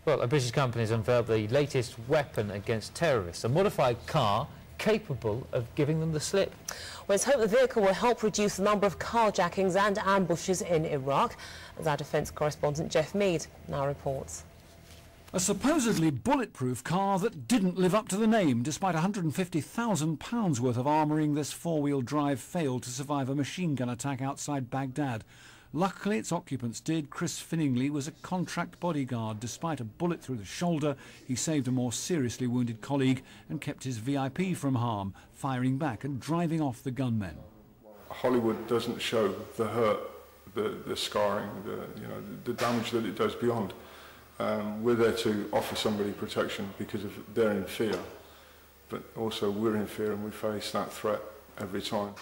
Well, a British company has unveiled the latest weapon against terrorists, a modified car capable of giving them the slip. Well, it's hoped the vehicle will help reduce the number of carjackings and ambushes in Iraq, as our defence correspondent Jeff Mead now reports. A supposedly bulletproof car that didn't live up to the name. Despite £150,000 worth of armouring, this four-wheel drive failed to survive a machine gun attack outside Baghdad. Luckily, its occupants did. Chris Finningley was a contract bodyguard. Despite a bullet through the shoulder, he saved a more seriously wounded colleague and kept his VIP from harm, firing back and driving off the gunmen. Hollywood doesn't show the hurt, the scarring, the damage that it does beyond. We're there to offer somebody protection because they're in fear, but also we're in fear and we face that threat every time.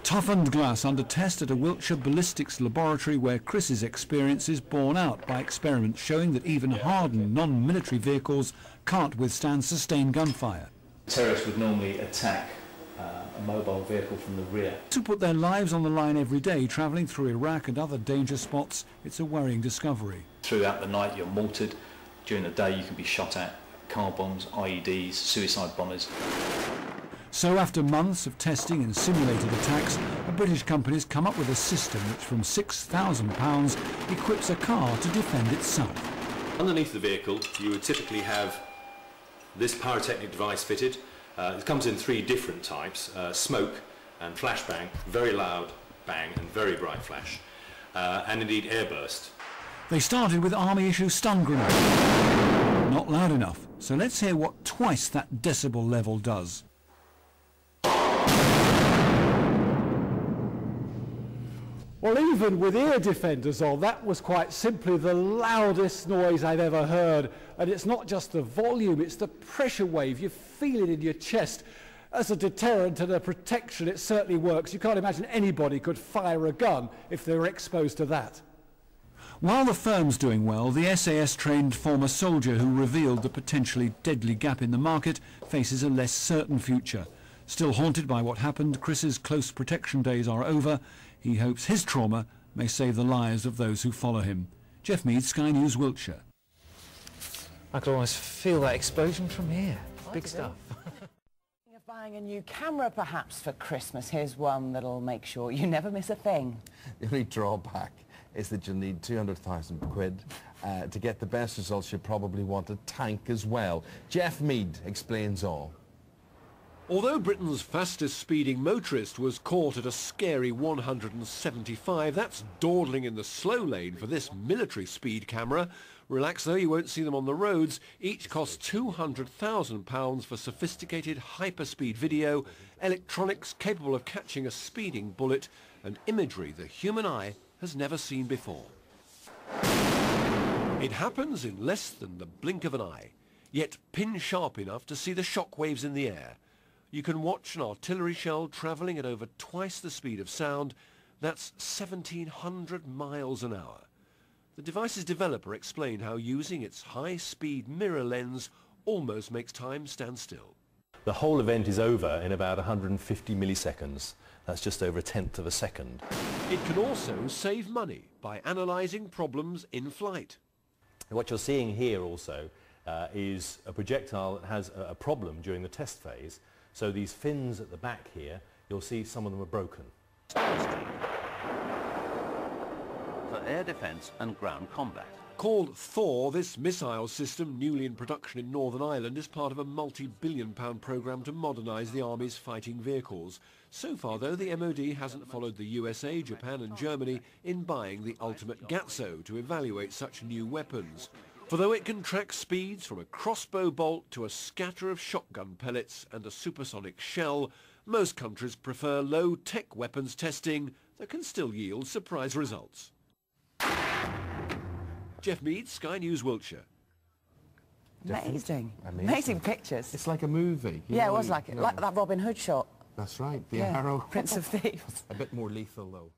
Toughened glass under test at a Wiltshire Ballistics laboratory where Chris's experience is borne out by experiments showing that even hardened non-military vehicles can't withstand sustained gunfire. Terrorists would normally attack a mobile vehicle from the rear. To put their lives on the line every day, travelling through Iraq and other danger spots, it's a worrying discovery. Throughout the night you're mortared. During the day you can be shot at. Car bombs, IEDs, suicide bombers. So after months of testing and simulated attacks, a British company has come up with a system which from £6,000 equips a car to defend itself. Underneath the vehicle you would typically have this pyrotechnic device fitted. It comes in three different types: smoke and flashbang, very loud bang and very bright flash, and indeed airburst. They started with army-issue stun grenade. Not loud enough, so let's hear what twice that decibel level does. Well, even with ear defenders on, that was quite simply the loudest noise I've ever heard. And it's not just the volume, it's the pressure wave. You feel it in your chest. As a deterrent and a protection, it certainly works. You can't imagine anybody could fire a gun if they were exposed to that. While the firm's doing well, the SAS-trained former soldier who revealed the potentially deadly gap in the market faces a less certain future. Still haunted by what happened, Chris's close protection days are over. He hopes his trauma may save the lives of those who follow him. Jeff Mead, Sky News, Wiltshire. I could almost feel that explosion from here. Big stuff. Thinking of buying a new camera perhaps for Christmas. Here's one that'll make sure you never miss a thing. The only drawback is that you'll need 200,000 quid. To get the best results, you probably want a tank as well. Jeff Mead explains all. Although Britain's fastest speeding motorist was caught at a scary 175, that's dawdling in the slow lane for this military speed camera. Relax though, you won't see them on the roads. Each costs £200,000 for sophisticated hyperspeed video, electronics capable of catching a speeding bullet, and imagery the human eye has never seen before. It happens in less than the blink of an eye, yet pin sharp enough to see the shock waves in the air. You can watch an artillery shell travelling at over twice the speed of sound. That's 1,700 miles an hour. The device's developer explained how using its high-speed mirror lens almost makes time stand still. The whole event is over in about 150 milliseconds. That's just over a tenth of a second. It can also save money by analysing problems in flight. What you're seeing here also is a projectile that has a problem during the test phase. So these fins at the back here, you'll see some of them are broken. For air defence and ground combat. Called Thor, this missile system, newly in production in Northern Ireland, is part of a multi-billion-pound programme to modernise the Army's fighting vehicles. So far, though, the MOD hasn't followed the USA, Japan and Germany in buying the ultimate Gatso to evaluate such new weapons. For though it can track speeds from a crossbow bolt to a scatter of shotgun pellets and a supersonic shell, most countries prefer low-tech weapons testing that can still yield surprise results. Jeff Mead, Sky News, Wiltshire. Amazing. Amazing pictures. It's like a movie. Yeah, it was like it. Like that Robin Hood shot. That's right, the arrow. Prince of Thieves. A bit more lethal though.